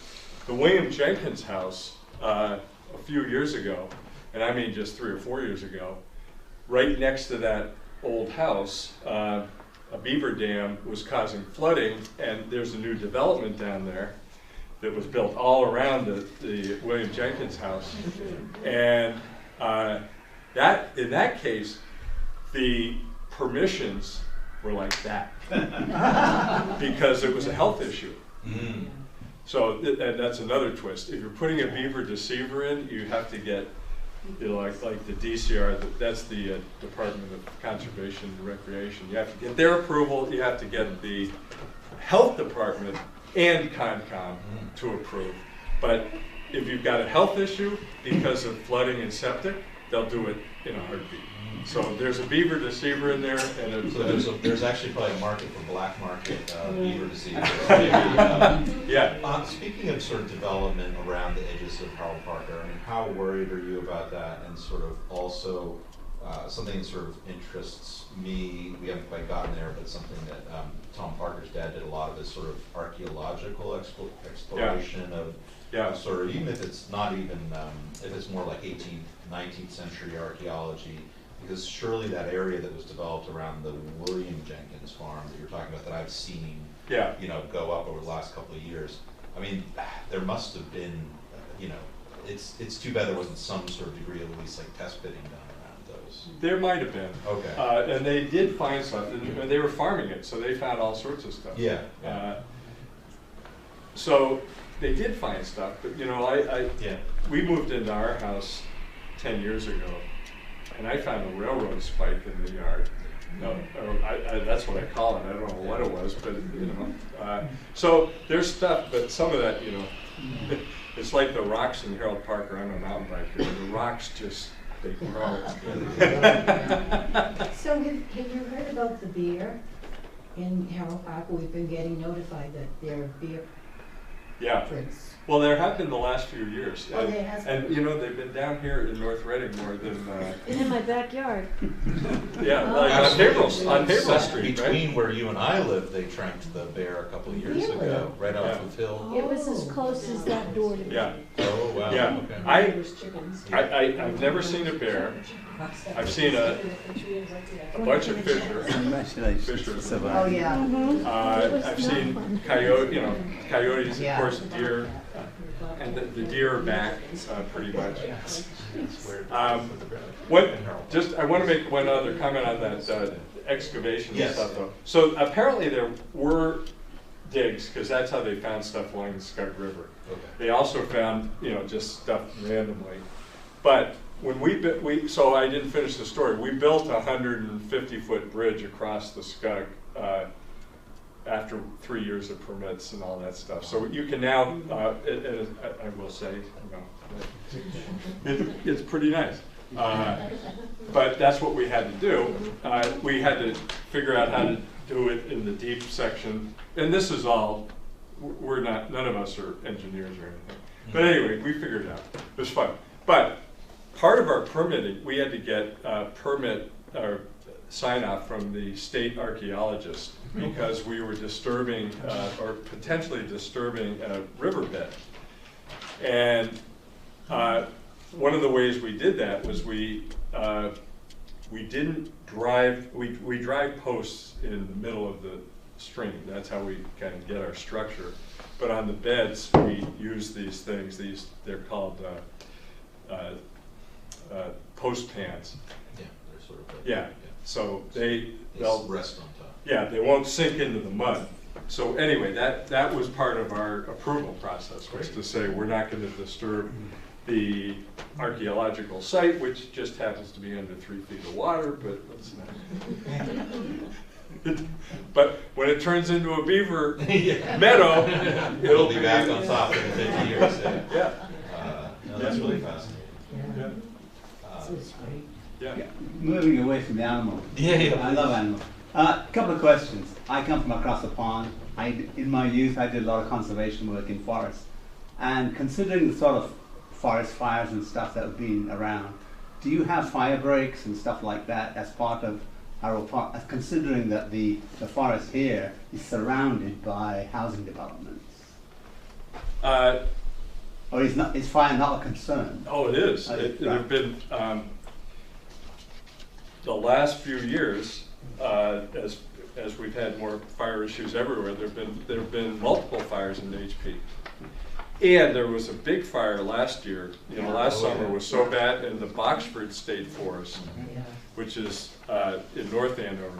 the William Jenkins house a few years ago, and I mean just 3 or 4 years ago, right next to that old house, a beaver dam was causing flooding, and there's a new development down there that was built all around the William Jenkins house. And in that case, the permissions were like that because it was a health issue. Mm. So, and that's another twist. If you're putting a beaver deceiver in, you have to get, you know, like the DCR, that's the Department of Conservation and Recreation. You have to get their approval, you have to get the health department and Concom to approve. But if you've got a health issue because of flooding and septic, they'll do it in a heartbeat. So there's a beaver deceiver in there, and it's, So there's actually probably a market for black market beaver deceivers. yeah. Speaking of sort of development around the edges of Harold Parker, I mean, how worried are you about that? And sort of also something that sort of interests me, we haven't quite gotten there, but something that Tom Parker's dad did a lot of is sort of archaeological exploration of sort of, even if it's not even, if it's more like 18th, 19th century archaeology, because surely that area that was developed around the William Jenkins farm that you're talking about, that I've seen, you know, go up over the last couple of years. I mean, there must have been, you know, it's too bad there wasn't some sort of degree of at least like test pitting done around those. There might have been. Okay. And they did find something, and they were farming it, so they found all sorts of stuff. Yeah. So they did find stuff, but you know, we moved into our house 10 years ago, and I found a railroad spike in the yard. No, that's what I call it. I don't know what it was, but so there's stuff, but some of that, it's like the rocks in Harold Park. I'm a mountain biker. The rocks just they grow. So have you heard about the beer in Harold Park? We've been getting notified that there are beer Yeah. prints. Well, there have been the last few years, Oh, there has been. and they've been down here in North Reading more than. And in my backyard. Yeah, Oh. like on Haverhill Street, Between right? where you and I live, they tranked the bear a couple of years Really? ago, right off Yeah. of Hill. It was as close as that door to me. Yeah, Oh, wow. yeah. Okay. I've never seen a bear. I've seen a bunch of fishers. Oh, yeah. I've seen coyotes, of Yeah. course, deer, and the deer are back pretty much. I want to make one other comment on that excavation and Yes. stuff, though. So apparently there were digs, because that's how they found stuff along the Scug River. Okay. They also found, just stuff randomly. But when so I didn't finish the story. We built a 150-foot bridge across the Scug after 3 years of permits and all that stuff. So you can now, I will say, it's pretty nice. But that's what we had to do. We had to figure out how to do it in the deep section. And this is all, none of us are engineers or anything. But anyway, we figured it out. It was fun. But part of our permitting, we had to get permit or sign off from the state archaeologist because we were disturbing or potentially disturbing a riverbed. And one of the ways we did that was we didn't drive, we drive posts in the middle of the stream. That's how we kind of get our structure. But on the beds, we use these things. They're called post pans. Yeah, they're sort of. Yeah. So they'll rest on top. Yeah, they won't sink into the mud. So anyway, that was part of our approval process, was to say we're not going to disturb the archaeological site, which just happens to be under 3 feet of water, but let's not. But when it turns into a beaver meadow, It'll be back on top in 50 years. Yeah. No, that's really fascinating. Yeah. Yeah. Moving away from the animal. Yeah. I love animals. Couple of questions. I come from across the pond. In my youth, I did a lot of conservation work in forests. And considering the sort of forest fires and stuff that have been around, do you have fire breaks and stuff like that as part of Harold Park, considering that the forest here is surrounded by housing developments? Or is fire not a concern? Oh, it is. There have been, the last few years, as we've had more fire issues everywhere, there have been multiple fires in HP. And there was a big fire last year, last summer was so bad in the Boxford State Forest, which is in North Andover,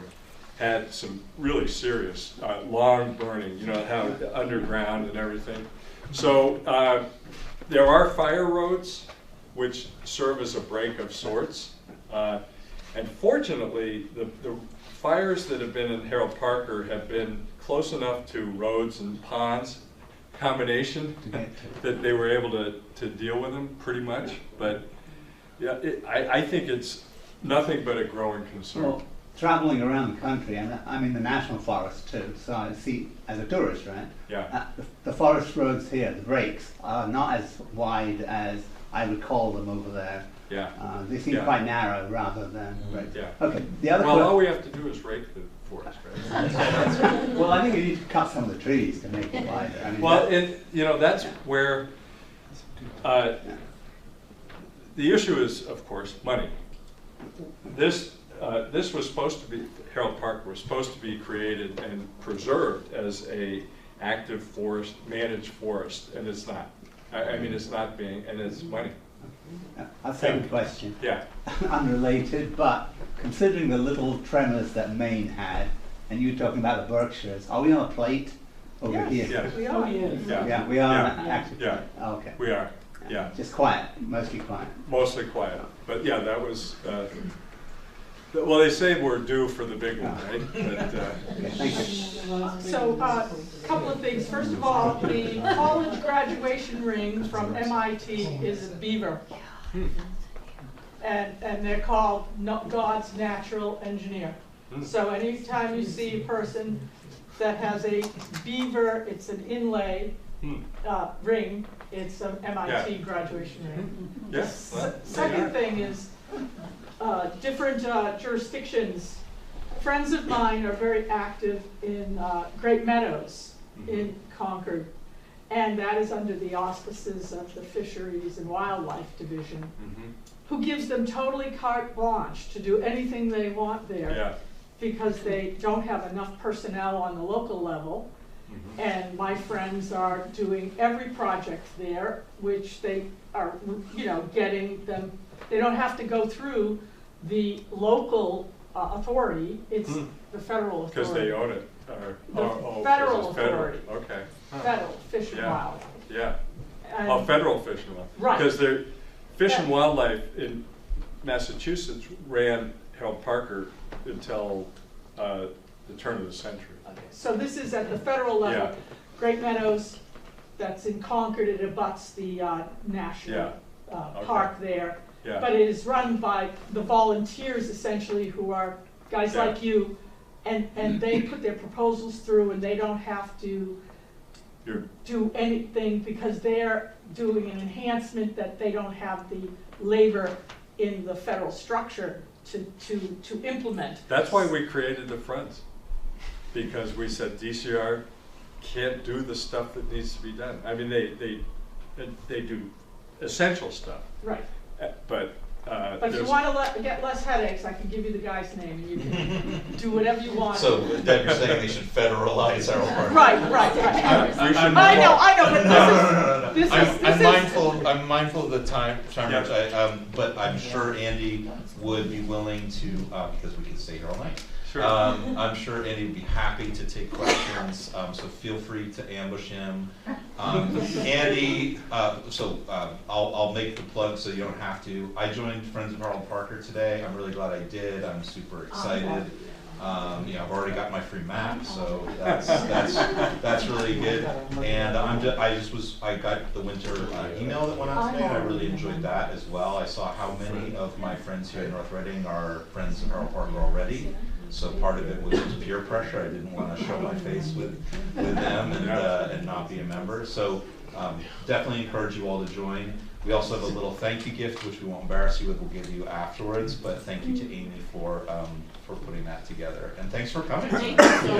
had some really serious, long burning, how underground and everything. So there are fire roads which serve as a break of sorts. And fortunately, the fires that have been in Harold Parker have been close enough to roads and ponds combination that they were able to deal with them pretty much. But yeah, I think it's nothing but a growing concern. Well, traveling around the country, and I'm in the national forest too, so I see, as a tourist, right? Yeah. The forest roads here, the breaks, are not as wide as I recall them over there. Yeah. They seem quite narrow rather than breaks. Yeah. Okay, the other Well, all we have to do is rake the forest, right? well, I think you need to cut some of the trees to make it wider. I mean, Well, that's where the issue is, of course, money. This was supposed to be, Harold Park was supposed to be created and preserved as a active forest, managed forest, and it's not. I mean, it's not being, and it's money. a second question. Yeah. Unrelated, but considering the little tremors that Maine had, and you talking about the Berkshires, are we on a plate over here? Yes. We are. Yeah, we are Yeah. actually. Yeah. Okay. We are. Yeah. Just quiet, mostly quiet. Mostly quiet. But yeah, that was, Well, they say we're due for the big one, right? But, Thank you. So, couple of things. First of all, the college graduation ring from MIT is a beaver. And they're called God's natural engineer. So anytime you see a person that has a beaver, it's an inlay ring, it's an MIT graduation ring. yes. Well, Second thing is, different jurisdictions. Friends of mine are very active in Great Meadows in Concord, and that is under the auspices of the Fisheries and Wildlife Division, who gives them totally carte blanche to do anything they want there. Yeah. Because they don't have enough personnel on the local level. And my friends are doing every project there, which they are, getting them, they don't have to go through the local authority, it's the federal authority. Because they own it. The federal authority. Okay. Federal Fish and Yeah. Wildlife. Yeah. And Federal Fish and Wildlife. Right. Because they're Fish and Wildlife in Massachusetts ran Harold Parker until the turn of the century. Okay, so this is at the federal level. Yeah. Great Meadows, that's in Concord, it abuts the national park there. Yeah. But it is run by the volunteers essentially, who are guys Yeah. like you, and they put their proposals through, and they don't have to do anything because they're doing an enhancement that they don't have the labor in the federal structure to implement. That's why we created the Friends, because we said DCR can't do the stuff that needs to be done. I mean, they do essential stuff, Right. but But if you there's- want to get less headaches, I can give you the guy's name, and you can do whatever you want. So, Deb, you're saying they should federalize Harold Parker? Right. we should I know, but No. this is I'm mindful of the time, Yeah. Rich, but I'm sure Andy would be willing to, because we could stay here all night. Sure. I'm sure Andy would be happy to take questions, so feel free to ambush him. Andy, I'll make the plug so you don't have to. I joined Friends of Harold Parker today. I'm really glad I did. I'm super excited. I've already got my free map, so that's really good. And I got the winter email that went out today, and I really enjoyed that as well. I saw how many of my friends here in North Reading are Friends of Harold Parker already. So part of it was just peer pressure. I didn't want to show my face with them and not be a member. So definitely encourage you all to join. We also have a little thank you gift, which we won't embarrass you with. We'll give you afterwards. But thank you to Amy for putting that together. And thanks for coming. Thank you.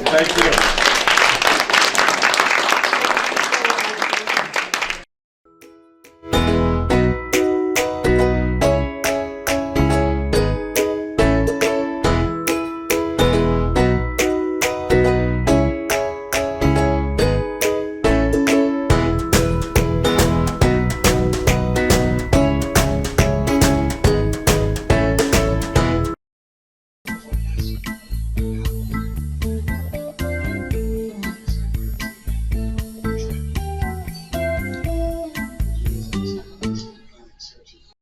Thank you.